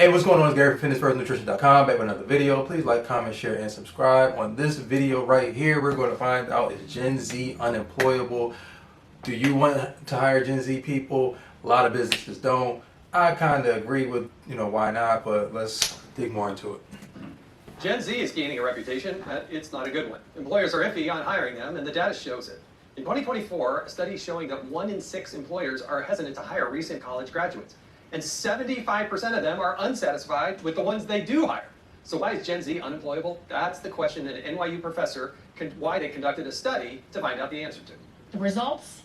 Hey, what's going on? It's Gary from FitnessFirstNutrition.com, back with another video. Please like, comment, share, and subscribe. On this video right here, we're going to find out, is Gen Z unemployable? Do you want to hire Gen Z people? A lot of businesses don't. I kind of agree with, why not, but let's dig more into it. Gen Z is gaining a reputation that it's not a good one. Employers are iffy on hiring them, and the data shows it. In 2024, a study showing that 1 in 6 employers are hesitant to hire recent college graduates. And 75% of them are unsatisfied with the ones they do hire. So why is Gen Z unemployable? That's the question that an NYU professor, why they conducted a study to find out the answer to. The results,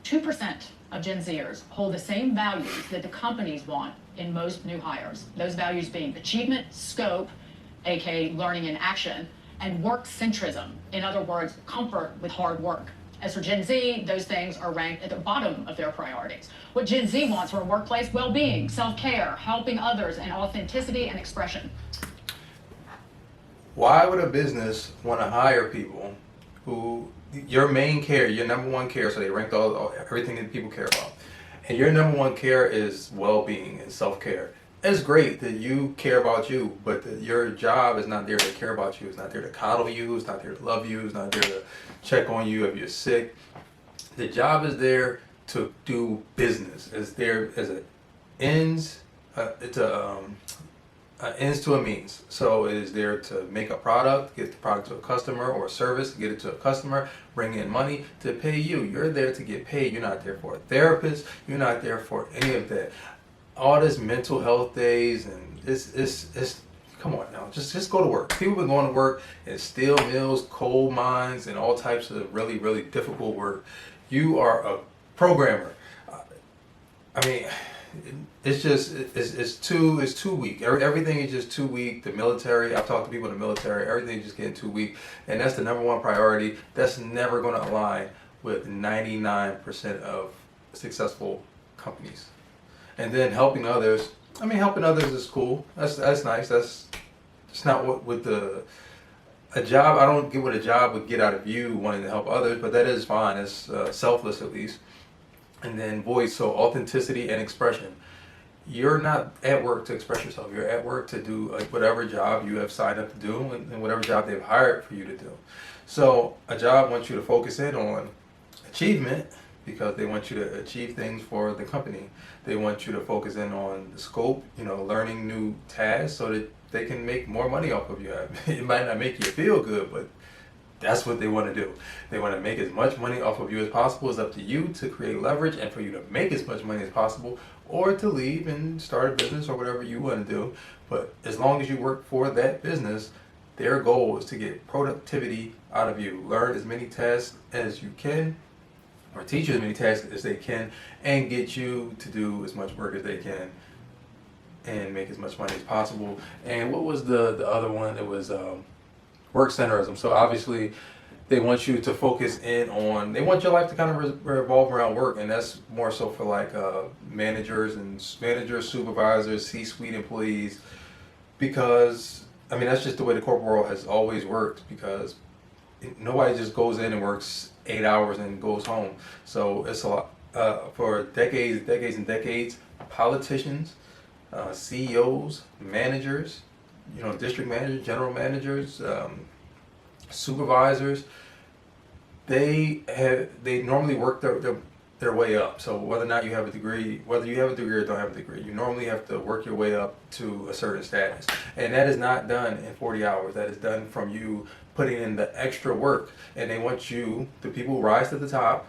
2% of Gen Zers hold the same values that the companies want in most new hires. Those values being achievement, scope, aka learning and action, and work centrism. In other words, comfort with hard work. As for Gen Z, those things are ranked at the bottom of their priorities. What Gen Z wants from a workplace: well-being, self-care, helping others, and authenticity and expression. Why would a business want to hire people who your main care, your number one care, so they ranked everything that people care about, and your number one care is well-being and self-care? It's great that you care about you, but your job is not there to care about you. It's not there to coddle you. It's not there to love you. It's not there to check on you if you're sick. The job is there to do business. It's there as an ends. It's a ends to a means. So it is there to make a product, get the product to a customer, or a service, get it to a customer, bring in money to pay you. You're there to get paid. You're not there for a therapist. You're not there for any of that. All this mental health days, and it's come on now, just go to work. People have been going to work in steel mills, coal mines, and all types of really, really difficult work. You are a programmer. I mean, it's too weak. Everything is just too weak. The military, I've talked to people in the military, everything is just getting too weak, and that's the number one priority. That's never going to align with 99% of successful companies. And then helping others. I mean, helping others is cool. That's nice. That's not what with a job. I don't get what a job would get out of you wanting to help others, but that is fine. It's selfless at least. And then voice, so authenticity and expression. You're not at work to express yourself. You're at work to do whatever job you have signed up to do, and whatever job they've hired for you to do. So a job wants you to focus in on achievement, because they want you to achieve things for the company. They want you to focus in on the scope, learning new tasks so that they can make more money off of you. It might not make you feel good, but that's what they want to do. They want to make as much money off of you as possible. It's up to you to create leverage and for you to make as much money as possible, or to leave and start a business or whatever you want to do. But as long as you work for that business, their goal is to get productivity out of you. Learn as many tasks as you can, or teach you as many tasks as they can, and get you to do as much work as they can and make as much money as possible. And what was the other one? It was work centerism. So obviously they want you to focus in on, they want your life to kind of revolve around work, and that's more so for like managers, supervisors, C-suite employees, because I mean that's just the way the corporate world has always worked, because nobody just goes in and works 8 hours and goes home. So it's a lot for decades and decades. Politicians, CEOs, managers, district managers, general managers, supervisors. They normally work their way up. So whether or not you have a degree, whether you have a degree or don't have a degree, you normally have to work your way up to a certain status, and that is not done in 40 hours. That is done from you putting in the extra work. And they want you, the people who rise to the top,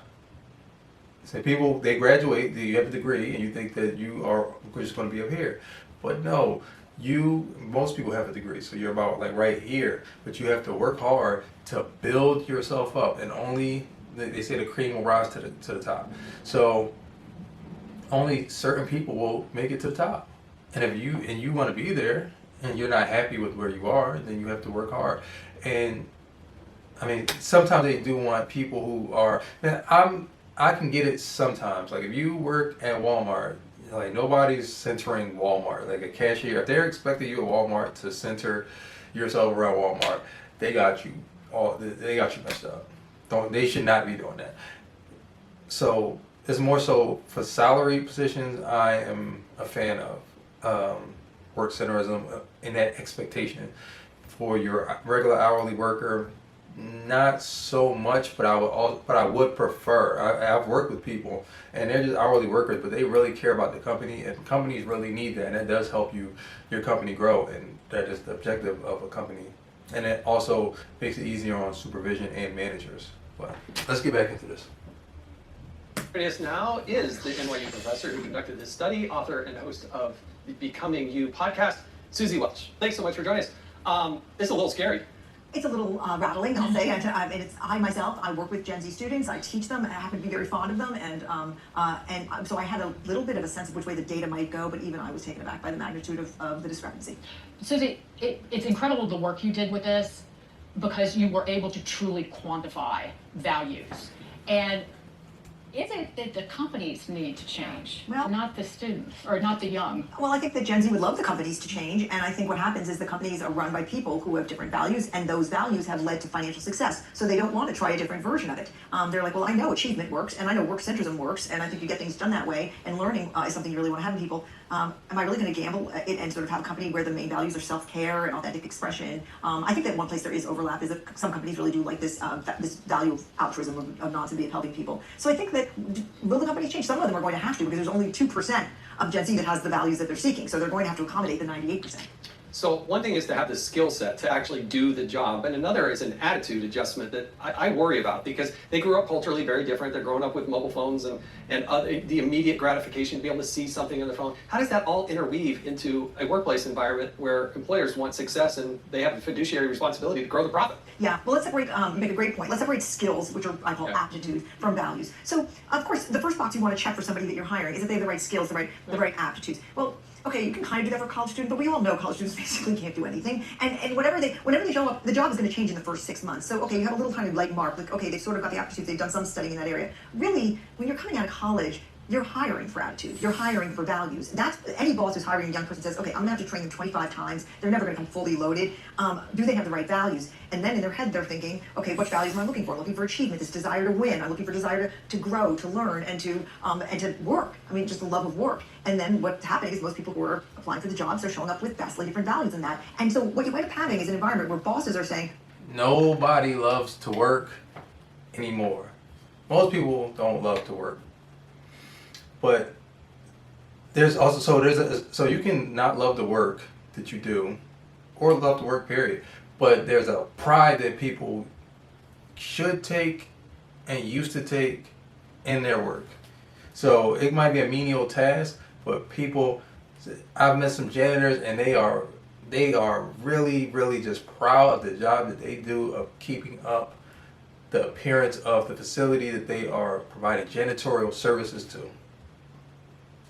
say people, they graduate, you have a degree, and you think that you are just going to be up here. But no, most people have a degree, so you're about like right here, but you have to work hard to build yourself up, and only, they say the cream will rise to the top. So only certain people will make it to the top. And if you want to be there, and you're not happy with where you are, then you have to work hard. And I mean, sometimes they do want people who are, I can get it sometimes. Like if you work at Walmart, like nobody's centering Walmart. Like a cashier, if they're expecting you at Walmart to center yourself around Walmart, they got you messed up. They should not be doing that. So it's more so for salary positions I am a fan of. work centerism, and that expectation. For your regular hourly worker, not so much, but I would prefer. I've worked with people, and they're just hourly workers, but they really care about the company, and companies really need that, and that does help your company grow, and that is the objective of a company, and it also makes it easier on supervision and managers. But let's get back into this. Joining us now is the NYU professor who conducted this study, author and host of the Becoming You podcast, Susie Welch. Thanks so much for joining us. It's a little scary. It's a little rattling, I'll say. I myself, I work with Gen Z students. I teach them, and I happen to be very fond of them. And so I had a little bit of a sense of which way the data might go, but even I was taken aback by the magnitude of the discrepancy. Susie, it's incredible the work you did with this because you were able to truly quantify values. And is it that the companies need to change, Well, not the students or not the young? Well, I think that Gen Z would love the companies to change, and I think what happens is the companies are run by people who have different values, and those values have led to financial success. So they don't want to try a different version of it. They're like, well, I know achievement works, and I know work centrism works, and I think you get things done that way, and learning is something you really want to have in people. Am I really going to gamble and sort of have a company where the main values are self-care and authentic expression? I think that one place there is overlap is that some companies really do like this this value of altruism, of not to be of helping people. So I think that will the companies change? Some of them are going to have to because there's only 2% of Gen Z that has the values that they're seeking. So they're going to have to accommodate the 98%. So one thing is to have the skill set to actually do the job, and another is an attitude adjustment that I worry about because they grew up culturally very different. They're growing up with mobile phones and the immediate gratification to be able to see something on their phone. How does that all interweave into a workplace environment where employers want success and they have a fiduciary responsibility to grow the profit? Yeah, well, let's separate, you make a great point. Let's separate skills, which are, I call aptitude, from values. So, of course, the first box you want to check for somebody that you're hiring is that they have the right skills, the right aptitudes. Well, okay, you can kind of do that for a college student, but we all know college students basically can't do anything. And whenever they show up, the job is going to change in the first 6 months. So, okay, you have a little kind of light mark, like, okay, they've sort of got the aptitudes, they've done some studying in that area. Really, when you're coming out of college, you're hiring for attitude. You're hiring for values. That's any boss who's hiring a young person says, okay, I'm gonna have to train them 25 times. They're never gonna come fully loaded. Do they have the right values? And then in their head, they're thinking, okay, what values am I looking for? I'm looking for achievement, this desire to win. I'm looking for desire to grow, to learn, and to work. I mean, just the love of work. And then what's happening is most people who are applying for the jobs are showing up with vastly different values than that. And so what you end up having is an environment where bosses are saying, Nobody loves to work anymore. Most people don't love to work. But there's also, so you can not love the work that you do or love the work period, but there's a pride that people should take and used to take in their work. So it might be a menial task, but I've met some janitors and they are really, really just proud of the job that they do of keeping up the appearance of the facility that they are providing janitorial services to.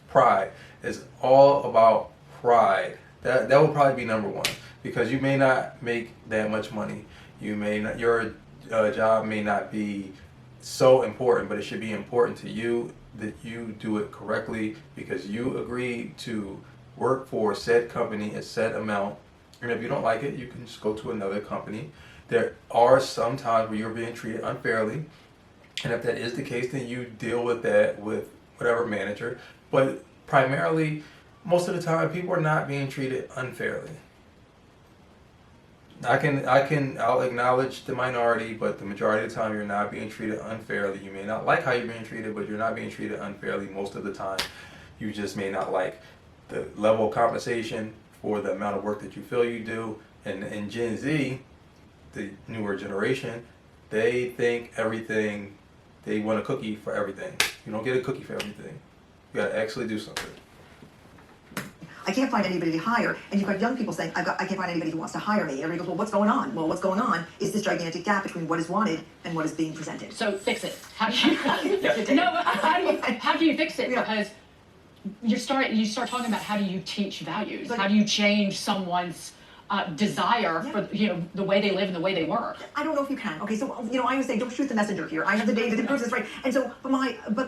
Pride is all about pride. That will probably be number one because you may not make that much money. You may not, your job may not be so important, but it should be important to you that you do it correctly because you agreed to work for said company a set amount. And if you don't like it, you can just go to another company. There are some times where you're being treated unfairly, and if that is the case, then you deal with that with whatever manager. But primarily, most of the time, people are not being treated unfairly. I'll acknowledge the minority, but the majority of the time, you're not being treated unfairly. You may not like how you're being treated, but you're not being treated unfairly most of the time. You just may not like the level of compensation for the amount of work that you feel you do. And in Gen Z, the newer generation, they think everything, they want a cookie for everything. You don't get a cookie for everything. You gotta actually do something. I can't find anybody to hire, and you've got young people saying, I can't find anybody who wants to hire me. And everybody goes, well, what's going on? Well, what's going on is this gigantic gap between what is wanted and what is being presented. So fix it. How do you fix it? No, but how do you fix it? Yeah. Because you start talking about how do you teach values? How do you change someone's desire for the way they live and the way they work. I don't know if you can. Okay, so I always say don't shoot the messenger here. I have the data that proves this, right? And so, but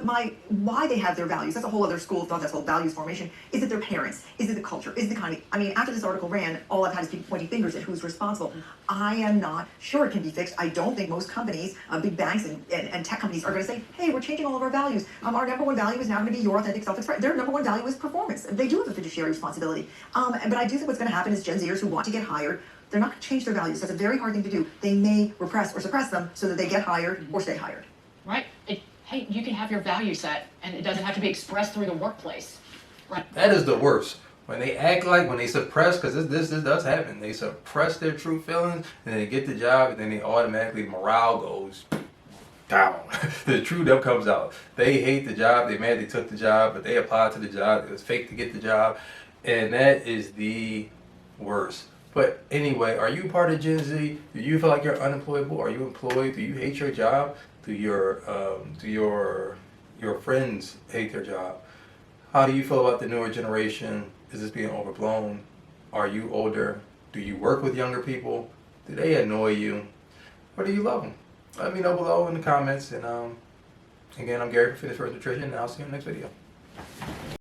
my why they have their values, that's a whole other school of thought, that's called values formation. Is it their parents? Is it the culture? Is it the kind of, I mean, after this article ran, all I've had is people pointing fingers at who's responsible. I am not sure it can be fixed. I don't think most companies, big banks and tech companies are going to say, hey, we're changing all of our values. Our number one value is now going to be your authentic self-expression. Their number one value is performance. They do have a fiduciary responsibility. But I do think what's going to happen is Gen Zers who want to get hired, they're not going to change their values. That's a very hard thing to do. They may repress or suppress them so that they get hired or stay hired. Right? Hey, you can have your value set, and it doesn't have to be expressed through the workplace. Right? That is the worst. When they act like, when they suppress, because this does happen, they suppress their true feelings, and they get the job, and then they automatically, morale goes down. The true them comes out. They hate the job, they mad they took the job, but they applied to the job, it was fake to get the job, and that is the worst. But anyway, are you part of Gen Z? Do you feel like you're unemployable? Are you employed? Do you hate your job? Do your friends hate their job? How do you feel about the newer generation? Is this being overblown? Are you older? Do you work with younger people? Do they annoy you? Or do you love them? Let me know below in the comments. And again, I'm Gary from Fitness First Nutrition, and I'll see you in the next video.